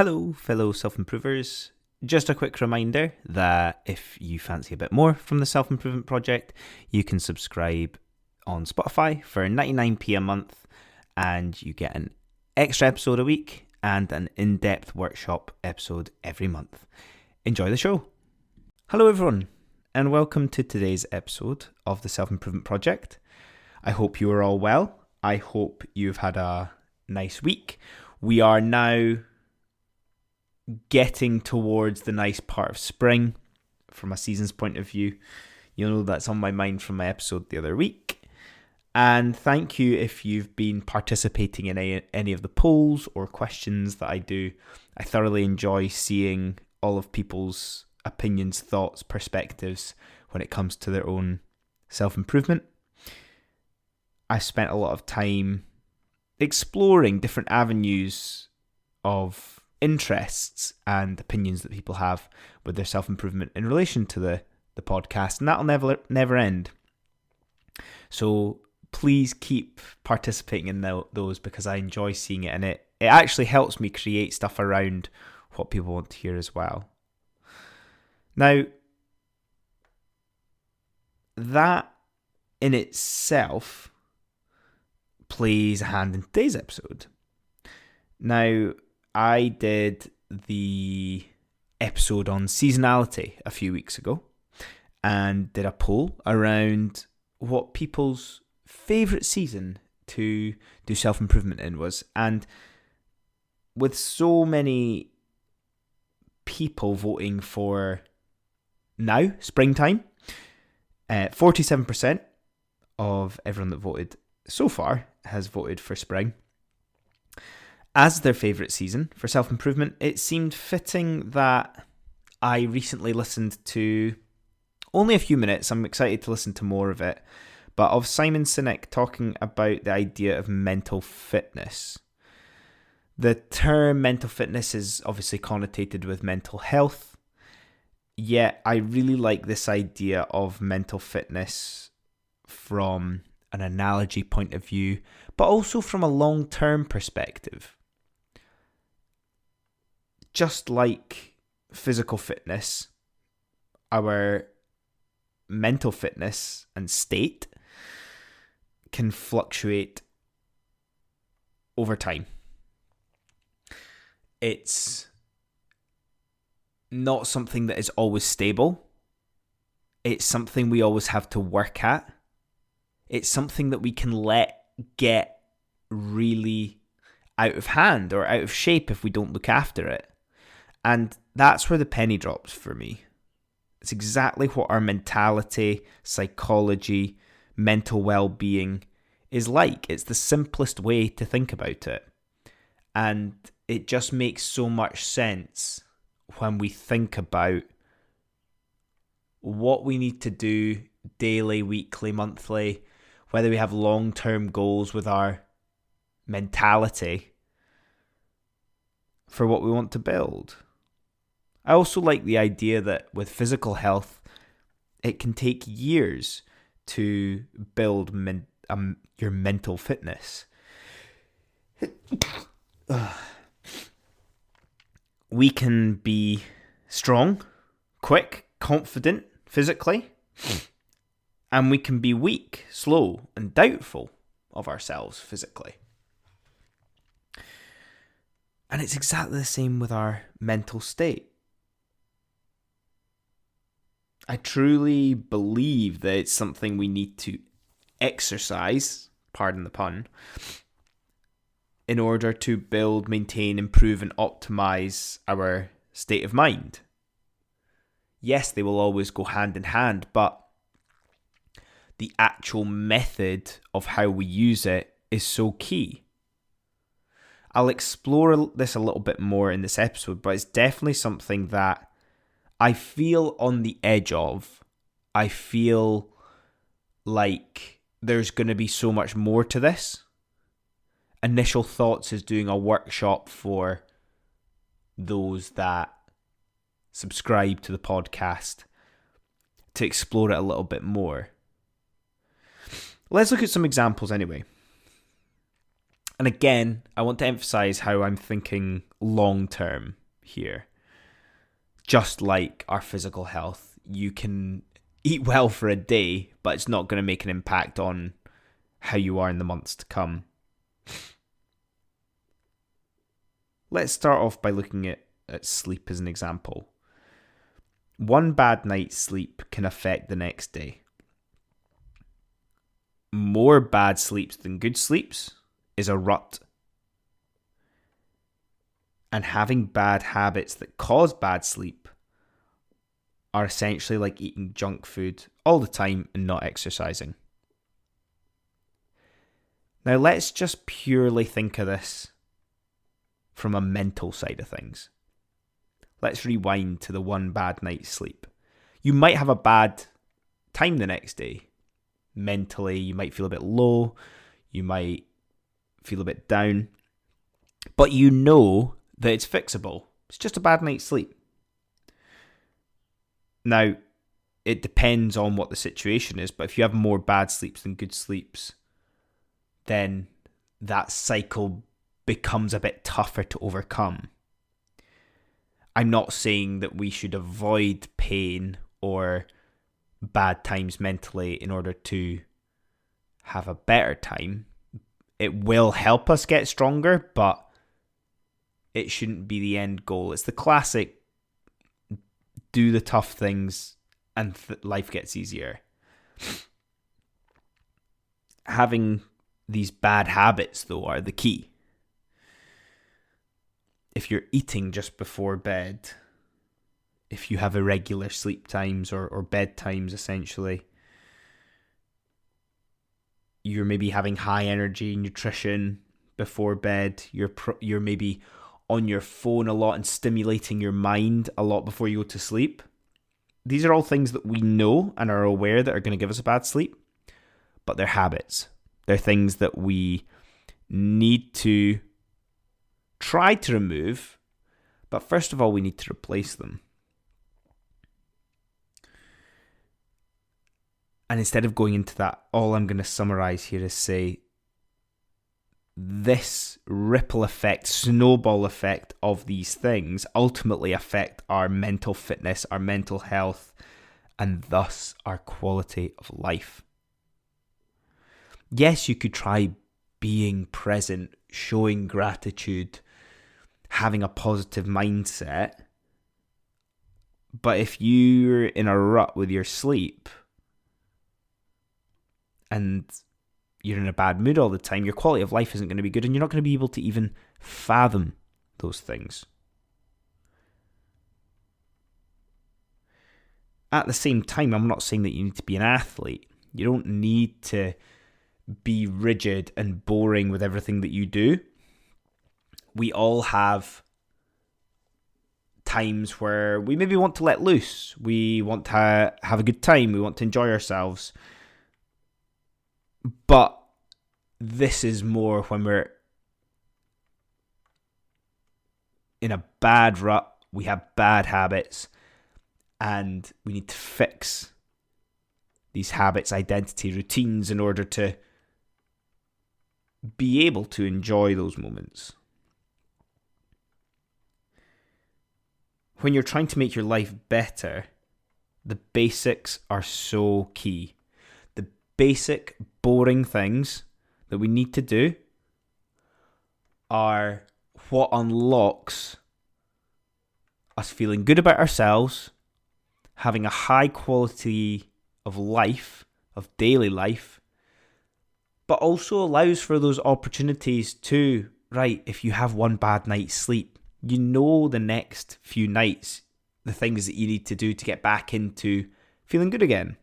Hello, fellow self-improvers. Just a quick reminder that if you fancy a bit more from the Self-Improvement Project, you can subscribe on Spotify for 99p a month, and you get an extra episode a week and an in-depth workshop episode every month. Enjoy the show. Hello everyone, and welcome to today's episode of the Self-Improvement Project. I hope you are all well. I hope you've had a nice week. We are now getting towards the nice part of spring from a season's point of view. You'll know that's on my mind from my episode the other week. And thank you if you've been participating in any of the polls or questions that I do. I thoroughly enjoy seeing all of people's opinions, thoughts, perspectives when it comes to their own self-improvement. I spent a lot of time exploring different avenues of interests and opinions that people have with their self-improvement in relation to the podcast, and that'll never end. So please keep participating in those, because I enjoy seeing it, and it actually helps me create stuff around what people want to hear as well. Now, that in itself plays a hand in today's episode. Now, I did the episode on seasonality a few weeks ago and did a poll around what people's favourite season to do self-improvement in was. And with so many people voting for now, springtime, 47% of everyone that voted so far has voted for spring as their favourite season for self-improvement. It seemed fitting that I recently listened to only a few minutes, I'm excited to listen to more of it, but of Simon Sinek talking about the idea of mental fitness. The term mental fitness is obviously connotated with mental health, yet I really like this idea of mental fitness from an analogy point of view, but also from a long-term perspective. Just like physical fitness, our mental fitness and state can fluctuate over time. It's not something that is always stable. It's something we always have to work at. It's something that we can let get really out of hand or out of shape if we don't look after it. And that's where the penny drops for me. It's exactly what our mentality, psychology, mental well-being is like. It's the simplest way to think about it. And it just makes so much sense when we think about what we need to do daily, weekly, monthly, whether we have long-term goals with our mentality for what we want to build. I also like the idea that with physical health, it can take years to build your mental fitness. We can be strong, quick, confident physically, and we can be weak, slow, and doubtful of ourselves physically. And it's exactly the same with our mental state. I truly believe that it's something we need to exercise, pardon the pun, in order to build, maintain, improve, and optimize our state of mind. Yes, they will always go hand in hand, but the actual method of how we use it is so key. I'll explore this a little bit more in this episode, but it's definitely something that I feel on the edge of. I feel like there's going to be so much more to this. Initial Thoughts is doing a workshop for those that subscribe to the podcast to explore it a little bit more. Let's look at some examples anyway. And again, I want to emphasize how I'm thinking long term here. Just like our physical health, you can eat well for a day, but it's not going to make an impact on how you are in the months to come. Let's start off by looking at sleep as an example. One bad night's sleep can affect the next day. More bad sleeps than good sleeps is a rut. And having bad habits that cause bad sleep are essentially like eating junk food all the time and not exercising. Now let's just purely think of this from a mental side of things. Let's rewind to the one bad night's sleep. You might have a bad time the next day. Mentally, you might feel a bit low. You might feel a bit down. But you know that it's fixable. It's just a bad night's sleep. Now, it depends on what the situation is, but if you have more bad sleeps than good sleeps, then that cycle becomes a bit tougher to overcome. I'm not saying that we should avoid pain or bad times mentally in order to have a better time. It will help us get stronger, but it shouldn't be the end goal. It's the classic do the tough things and life gets easier. Having these bad habits, though, are the key. If you're eating just before bed, if you have irregular sleep times or bed times, essentially, you're maybe having high energy nutrition before bed, you're maybe on your phone a lot and stimulating your mind a lot before you go to sleep. These are all things that we know and are aware that are going to give us a bad sleep, but they're habits. They're things that we need to try to remove, but first of all, we need to replace them. And instead of going into that, all I'm going to summarize here is say this ripple effect, snowball effect of these things ultimately affect our mental fitness, our mental health, and thus our quality of life. Yes, you could try being present, showing gratitude, having a positive mindset, but if you're in a rut with your sleep and you're in a bad mood all the time, your quality of life isn't going to be good and you're not going to be able to even fathom those things. At the same time, I'm not saying that you need to be an athlete. You don't need to be rigid and boring with everything that you do. We all have times where we maybe want to let loose. We want to have a good time. We want to enjoy ourselves. But this is more when we're in a bad rut, we have bad habits, and we need to fix these habits, identity, routines in order to be able to enjoy those moments. When you're trying to make your life better, the basics are so key. The basic, boring things that we need to do are what unlocks us feeling good about ourselves, having a high quality of life, of daily life, but also allows for those opportunities to, right, if you have one bad night's sleep, you know the next few nights, the things that you need to do to get back into feeling good again.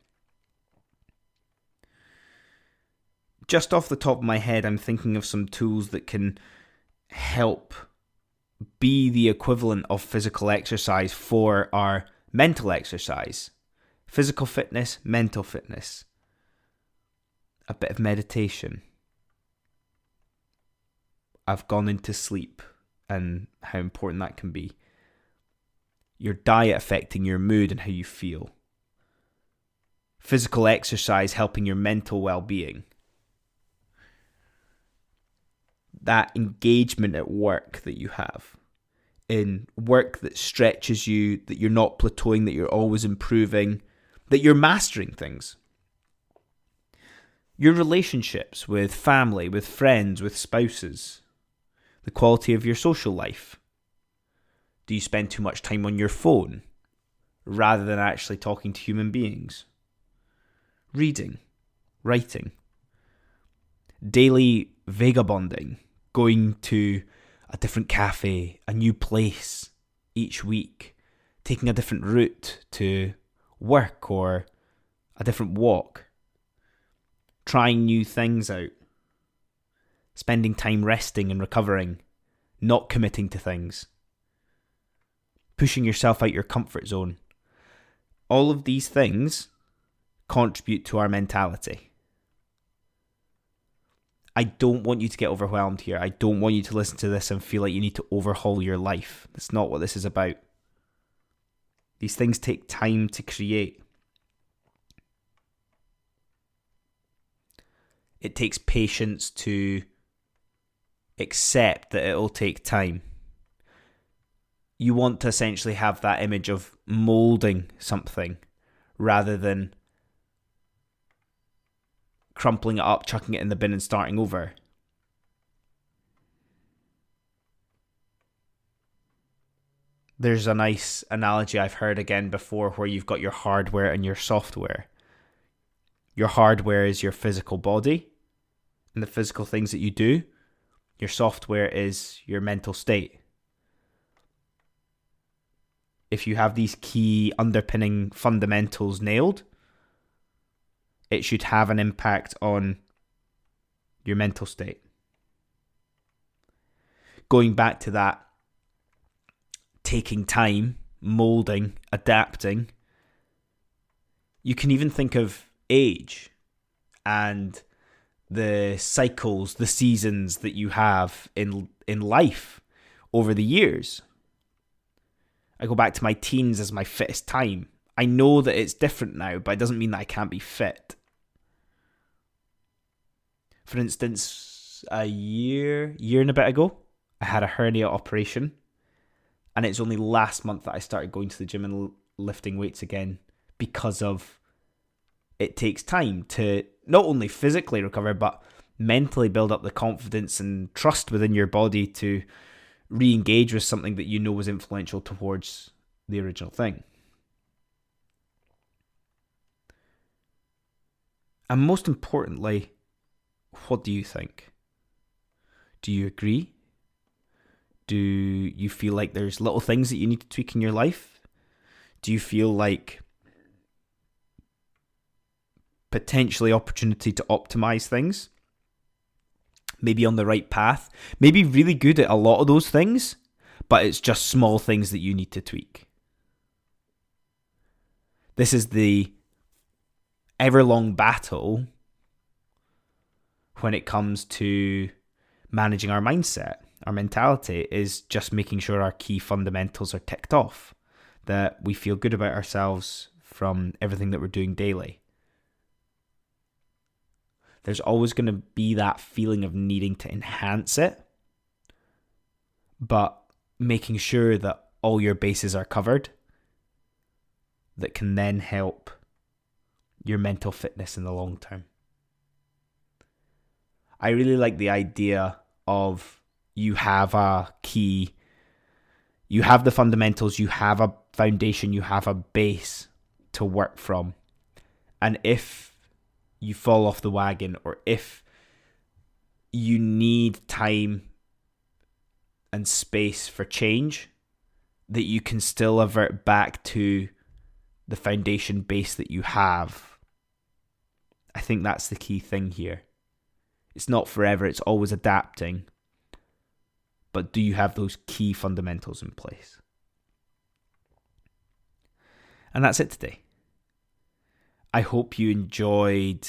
Just off the top of my head, I'm thinking of some tools that can help be the equivalent of physical exercise for our mental exercise. Physical fitness, mental fitness. A bit of meditation. I've gone into sleep and how important that can be. Your diet affecting your mood and how you feel. Physical exercise helping your mental well-being. that engagement at work that you have, in work that stretches you, that you're not plateauing, that you're always improving, that you're mastering things. Your relationships with family, with friends, with spouses, the quality of your social life. Do you spend too much time on your phone rather than actually talking to human beings? Reading, writing, daily vagabonding, going to a different cafe, a new place each week, taking a different route to work or a different walk, trying new things out, spending time resting and recovering, not committing to things, pushing yourself out your comfort zone. All of these things contribute to our mentality. I don't want you to get overwhelmed here. I don't want you to listen to this and feel like you need to overhaul your life. That's not what this is about. These things take time to create. It takes patience to accept that it'll take time. You want to essentially have that image of molding something rather than crumpling it up, chucking it in the bin and starting over. There's a nice analogy I've heard again before where you've got your hardware and your software. Your hardware is your physical body and the physical things that you do. Your software is your mental state. If you have these key underpinning fundamentals nailed, it should have an impact on your mental state. Going back to that, taking time, molding, adapting, you can even think of age and the cycles, the seasons that you have in life over the years. I go back to my teens as my fittest time. I know that it's different now, but it doesn't mean that I can't be fit. For instance, a year and a bit ago, I had a hernia operation, and it's only last month that I started going to the gym and lifting weights again, because of it takes time to not only physically recover, but mentally build up the confidence and trust within your body to re-engage with something that you know was influential towards the original thing. And most importantly, what do you think? Do you agree? Do you feel like there's little things that you need to tweak in your life? Do you feel like potentially opportunity to optimize things? Maybe on the right path? Maybe really good at a lot of those things, but it's just small things that you need to tweak. This is the ever-long battle when it comes to managing our mindset. Our mentality is just making sure our key fundamentals are ticked off, that we feel good about ourselves from everything that we're doing daily. There's always going to be that feeling of needing to enhance it, but making sure that all your bases are covered, that can then help your mental fitness in the long term. I really like the idea of you have a key, you have the fundamentals, you have a foundation, you have a base to work from. And if you fall off the wagon, or if you need time and space for change, that you can still avert back to the foundation base that you have. I think that's the key thing here. It's not forever, it's always adapting. But do you have those key fundamentals in place? And that's it today. I hope you enjoyed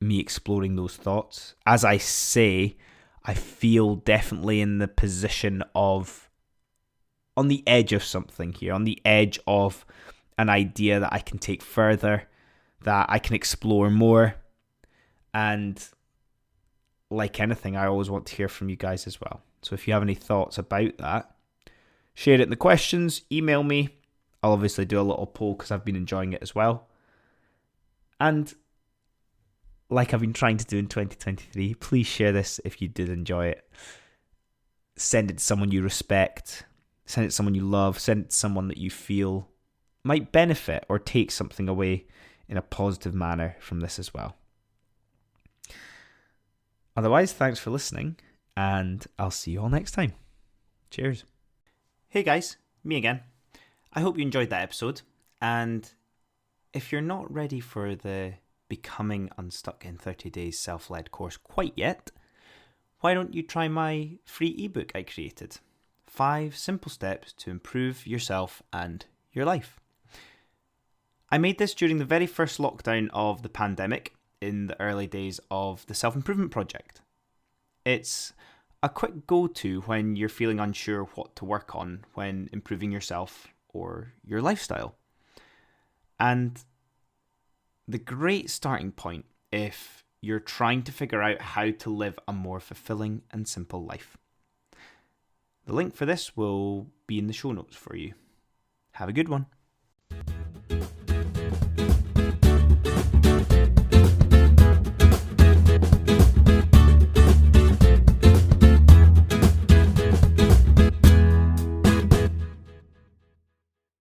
me exploring those thoughts. As I say, I feel definitely in the position of on the edge of something here, on the edge of an idea that I can take further, that I can explore more. And like anything, I always want to hear from you guys as well. So if you have any thoughts about that, share it in the questions, email me. I'll obviously do a little poll because I've been enjoying it as well. And like I've been trying to do in 2023, please share this if you did enjoy it. Send it to someone you respect. Send it to someone you love. Send it to someone that you feel might benefit or take something away in a positive manner from this as well. Otherwise, thanks for listening, and I'll see you all next time. Cheers. Hey guys, me again. I hope you enjoyed that episode, and if you're not ready for the Becoming Unstuck in 30 Days self-led course quite yet, why don't you try my free ebook I created? 5 simple steps to improve yourself and your life. I made this during the very first lockdown of the pandemic in the early days of the self-improvement project. It's a quick go-to when you're feeling unsure what to work on when improving yourself or your lifestyle. And the great starting point if you're trying to figure out how to live a more fulfilling and simple life. The link for this will be in the show notes for you. Have a good one.